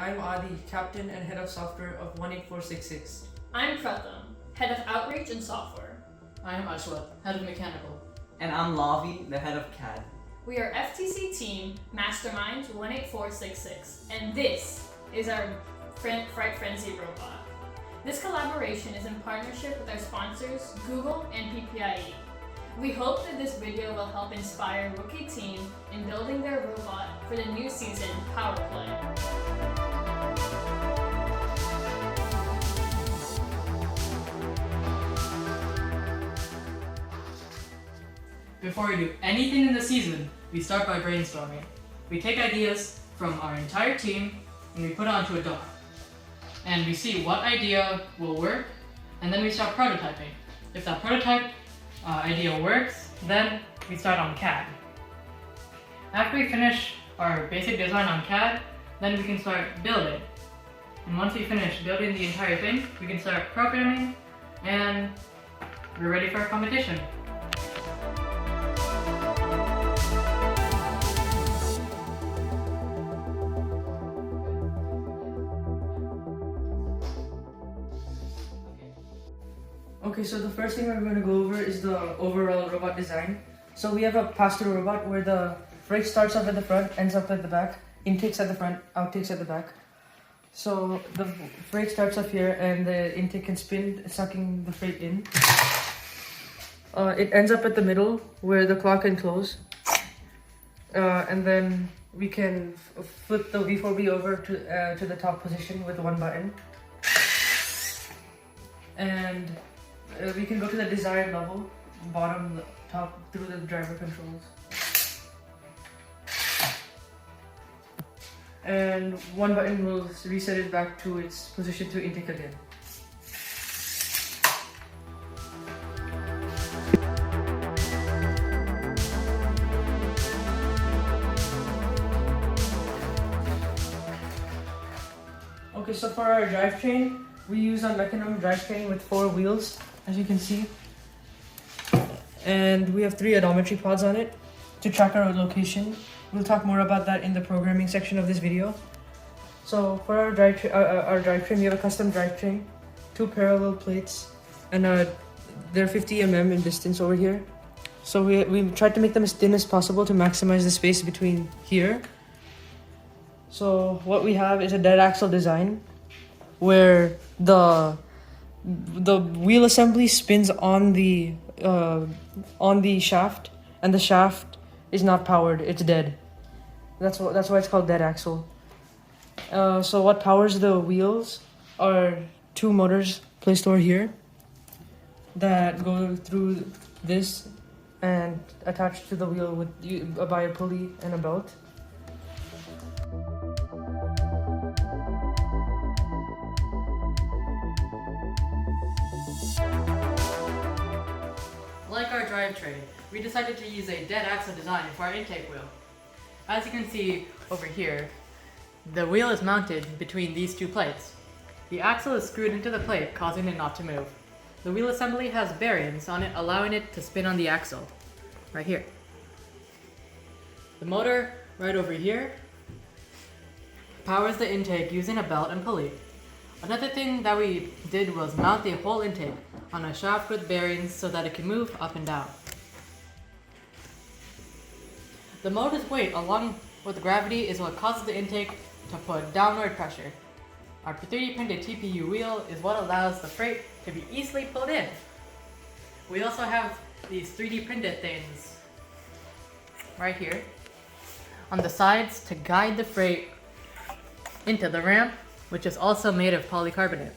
I'm Adi, Captain and Head of Software of 18466. I'm Pratham, Head of Outreach and Software. I am Ashwath, Head of Mechanical. And I'm Lavi, the Head of CAD. We are FTC Team Mastermindz 18466, and this is our Fright Frenzy robot. This collaboration is in partnership with our sponsors, Google and PPIE. We hope that this video will help inspire Rookie Team in building their robot for the new season, PowerPlay. Before we do anything in the season, we start by brainstorming. We take ideas from our entire team and we put it onto a dock. And we see what idea will work, and then we start prototyping. If that prototype idea works, then we start on CAD. After we finish our basic design on CAD, then we can start building. And once we finish building the entire thing, we can start programming, and we're ready for a competition. Okay, so the first thing we're going to go over is the overall robot design. So we have a pass-through robot where the freight starts off at the front, ends up at the back, intakes at the front, outtakes at the back. So the freight starts off here and the intake can spin, sucking the freight in. It ends up at the middle where the clock can close. And then we can flip the V4B over to the top position with one button. And we can go to the desired level, bottom, top, through the driver controls. And one button will reset it back to its position to intake again. Okay, so for our drivetrain, we use a Mastermindz Drivetrain with 4 wheels, as you can see. And we have 3 odometry pods on it to track our location. We'll talk more about that in the programming section of this video. So for our drivetrain, we have a custom drivetrain, 2 parallel plates, and they're 50 mm in distance over here. So we tried to make them as thin as possible to maximize the space between here. So what we have is a dead axle design, where the wheel assembly spins on the shaft, and the shaft is not powered; it's dead. That's why it's called dead axle. So what powers the wheels are 2 motors placed over here that go through this and attached to the wheel by a pulley and a belt. Like our drivetrain, we decided to use a dead axle design for our intake wheel. As you can see over here, the wheel is mounted between these 2 plates. The axle is screwed into the plate, causing it not to move. The wheel assembly has bearings on it, allowing it to spin on the axle, right here. The motor, right over here, powers the intake using a belt and pulley. Another thing that we did was mount the whole intake on a shaft with bearings so that it can move up and down. The motor's weight along with gravity is what causes the intake to put downward pressure. Our 3D printed TPU wheel is what allows the freight to be easily pulled in. We also have these 3D printed things right here on the sides to guide the freight into the ramp, which is also made of polycarbonate.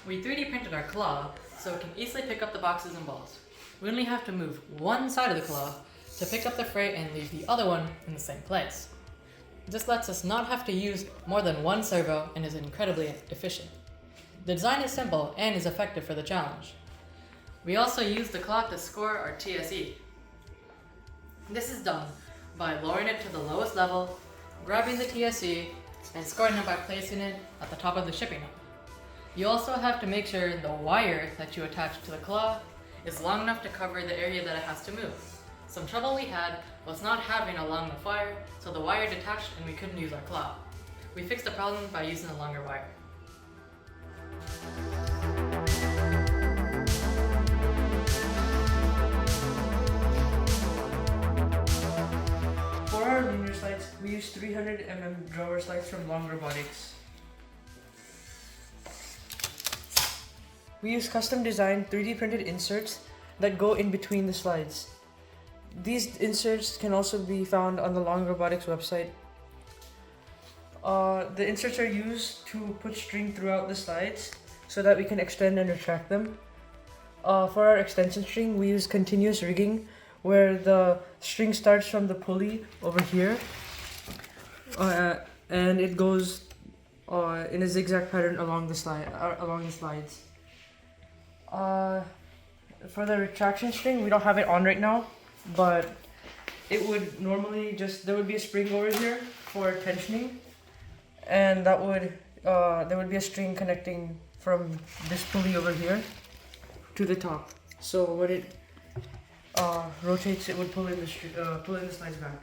We 3D printed our claw so it can easily pick up the boxes and balls. We only have to move one side of the claw to pick up the freight and leave the other one in the same place. This lets us not have to use more than one servo and is incredibly efficient. The design is simple and is effective for the challenge. We also use the clock to score our TSE. This is done by lowering it to the lowest level, grabbing the TSE, and scoring them by placing it at the top of the shipping hub. You also have to make sure the wire that you attach to the claw is long enough to cover the area that it has to move. Some trouble we had was not having a long enough wire, so the wire detached and we couldn't use our claw. We fixed the problem by using a longer wire. For our linear slides, we use 300 mm drawer slides from Long Robotics. We use custom designed 3D printed inserts that go in between the slides. These inserts can also be found on the Long Robotics website. The inserts are used to put string throughout the slides so that we can extend and retract them. For our extension string, we use continuous rigging, where the string starts from the pulley over here and it goes in a zigzag pattern along the slides. For the retraction string, we don't have it on right now, but it would normally there would be a spring over here for tensioning, and that would there would be a string connecting from this pulley over here to the top. So when it rotates, it would pull in the slides back.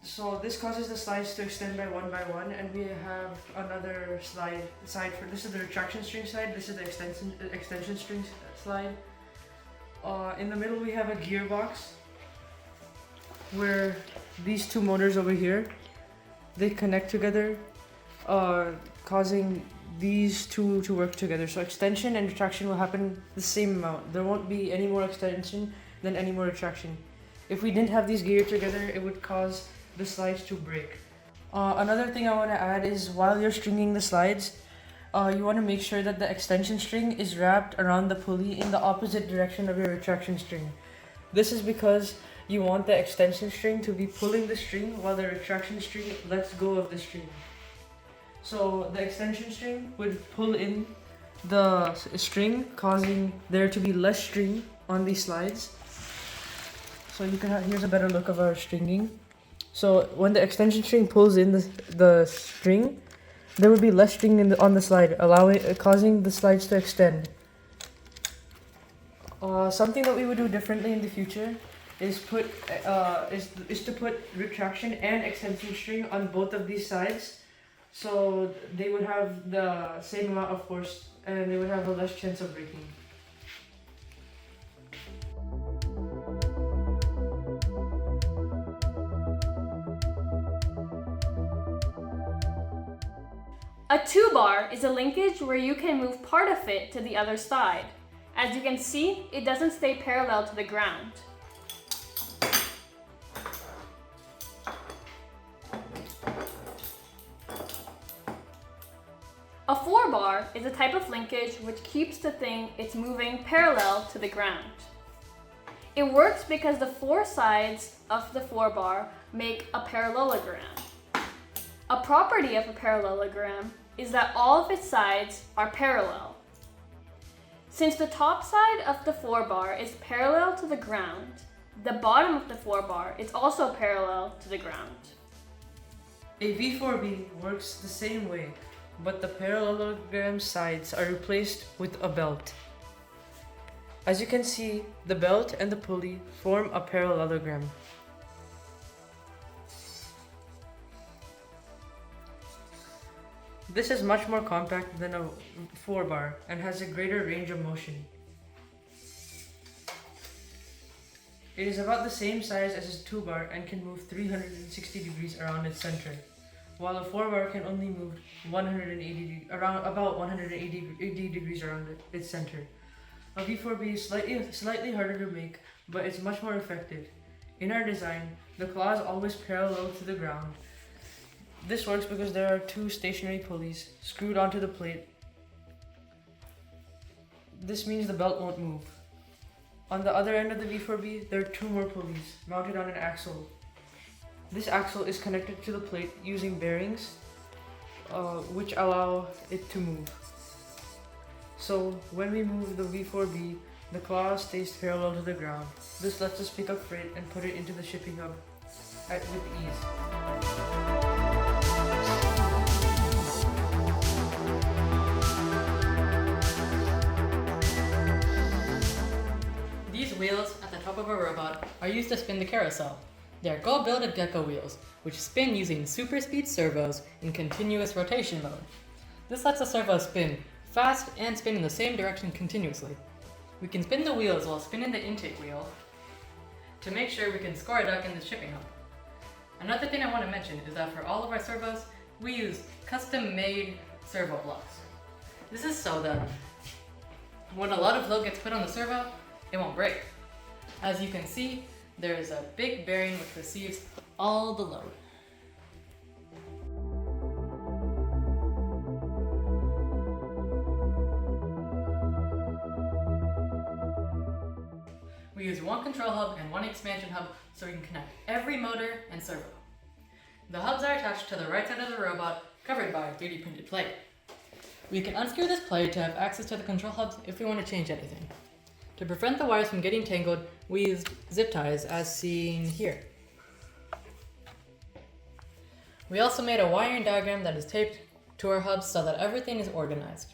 So this causes the slides to extend by one, and we have another side for this is the retraction string side. This is the extension string slide. In the middle we have a gearbox where these two motors over here, they connect together, causing these two to work together. So extension and retraction will happen the same amount. There won't be any more extension than any more retraction. If we didn't have these geared together, it would cause the slides to break. Another thing I want to add is while you're stringing the slides, you want to make sure that the extension string is wrapped around the pulley in the opposite direction of your retraction string. This is because you want the extension string to be pulling the string while the retraction string lets go of the string. So the extension string would pull in the string, causing there to be less string on these slides. So you can here's a better look of our stringing. So when the extension string pulls in the string, there would be less string on the slide, causing the slides to extend. Something that we would do differently in the future is to put retraction and extension string on both of these sides, so they would have the same amount of force and they would have a less chance of breaking. A 2-bar is a linkage where you can move part of it to the other side. As you can see, it doesn't stay parallel to the ground. A 4-bar is a type of linkage which keeps the thing it's moving parallel to the ground. It works because the four sides of the 4-bar make a parallelogram. A property of a parallelogram is that all of its sides are parallel. Since the top side of the 4-bar is parallel to the ground, the bottom of the 4-bar is also parallel to the ground. A V4B works the same way, but the parallelogram sides are replaced with a belt. As you can see, the belt and the pulley form a parallelogram. This is much more compact than a 4-bar and has a greater range of motion. It is about the same size as a 2-bar and can move 360 degrees around its center, while a 4-bar can only move about 180 degrees around its center. A V4B is slightly harder to make, but it's much more effective. In our design, the claw is always parallel to the ground. This works because there are two stationary pulleys screwed onto the plate. This means the belt won't move. On the other end of the V4B, there are two more pulleys mounted on an axle. This axle is connected to the plate using bearings, which allow it to move. So when we move the V4B, the claw stays parallel to the ground. This lets us pick up freight and put it into the shipping hub with ease. top of a robot are used to spin the carousel. They are gold-belted gecko wheels, which spin using super speed servos in continuous rotation mode. This lets the servo spin fast and spin in the same direction continuously. We can spin the wheels while spinning the intake wheel to make sure we can score a duck in the shipping hub. Another thing I want to mention is that for all of our servos, we use custom-made servo blocks. This is so that when a lot of load gets put on the servo, it won't break. As you can see, there is a big bearing which receives all the load. We use one control hub and one expansion hub so we can connect every motor and servo. The hubs are attached to the right side of the robot, covered by a 3D printed plate. We can unscrew this plate to have access to the control hubs if we want to change anything. To prevent the wires from getting tangled, we use zip ties as seen here. We also made a wiring diagram that is taped to our hubs so that everything is organized.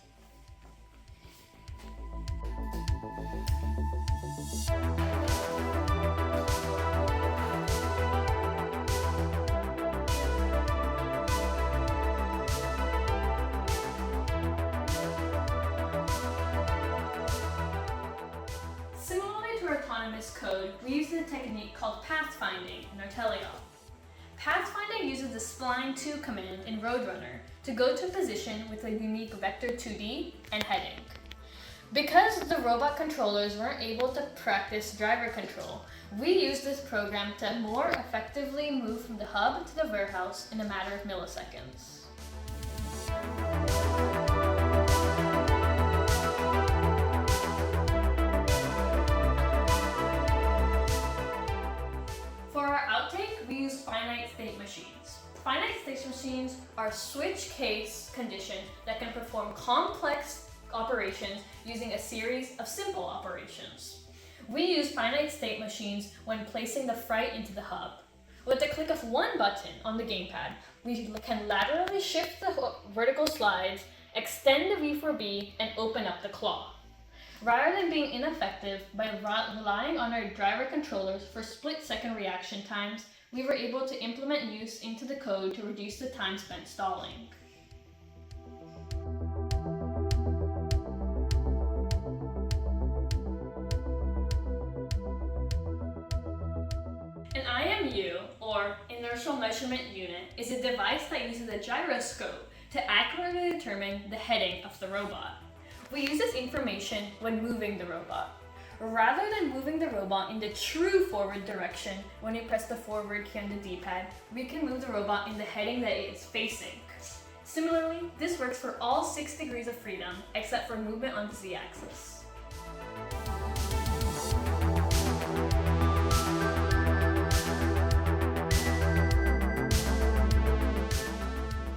Autonomous code, we use a technique called pathfinding in our TeleOp. Pathfinding uses the spline2 command in Roadrunner to go to a position with a unique vector 2D and heading. Because the robot controllers weren't able to practice driver control, we used this program to more effectively move from the hub to the warehouse in a matter of milliseconds. For our outtake, we use finite state machines. Finite state machines are switch case conditions that can perform complex operations using a series of simple operations. We use finite state machines when placing the freight into the hub. With the click of one button on the gamepad, we can laterally shift the vertical slides, extend the V4B, and open up the claw. Rather than being ineffective by relying on our driver controllers for split-second reaction times, we were able to implement use into the code to reduce the time spent stalling. An IMU, or Inertial Measurement Unit, is a device that uses a gyroscope to accurately determine the heading of the robot. We use this information when moving the robot. Rather than moving the robot in the true forward direction when we press the forward key on the D-pad, we can move the robot in the heading that it is facing. Similarly, this works for all 6 degrees of freedom except for movement on the Z-axis.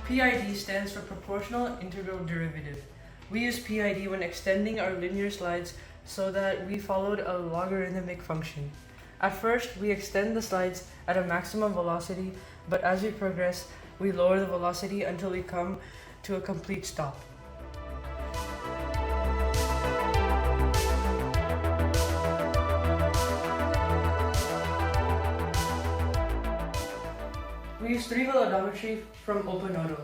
PID stands for Proportional Integral Derivative. We use PID when extending our linear slides so that we followed a logarithmic function. At first, we extend the slides at a maximum velocity, but as we progress, we lower the velocity until we come to a complete stop. We use 3-wheel odometry from OpenAuto.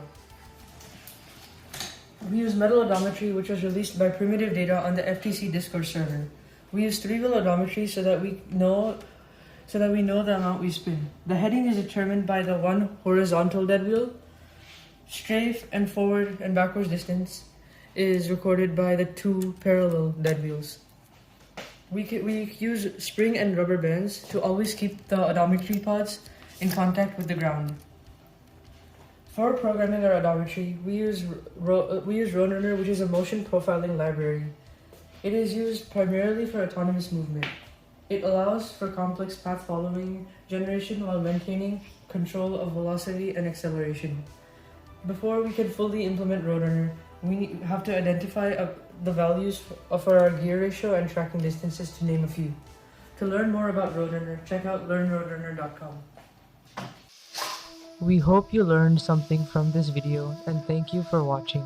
We use metal odometry, which was released by Primitive Data on the FTC Discord server. We use 3-wheel odometry so that we know the amount we spin. The heading is determined by the one horizontal dead wheel. Strafe and forward and backwards distance is recorded by the 2 parallel dead wheels. We use spring and rubber bands to always keep the odometry pods in contact with the ground. For programming our odometry, we use Roadrunner, which is a motion profiling library. It is used primarily for autonomous movement. It allows for complex path following generation while maintaining control of velocity and acceleration. Before we can fully implement Roadrunner, we have to identify the values for our gear ratio and tracking distances, to name a few. To learn more about Roadrunner, check out learnroadrunner.com. We hope you learned something from this video, and thank you for watching.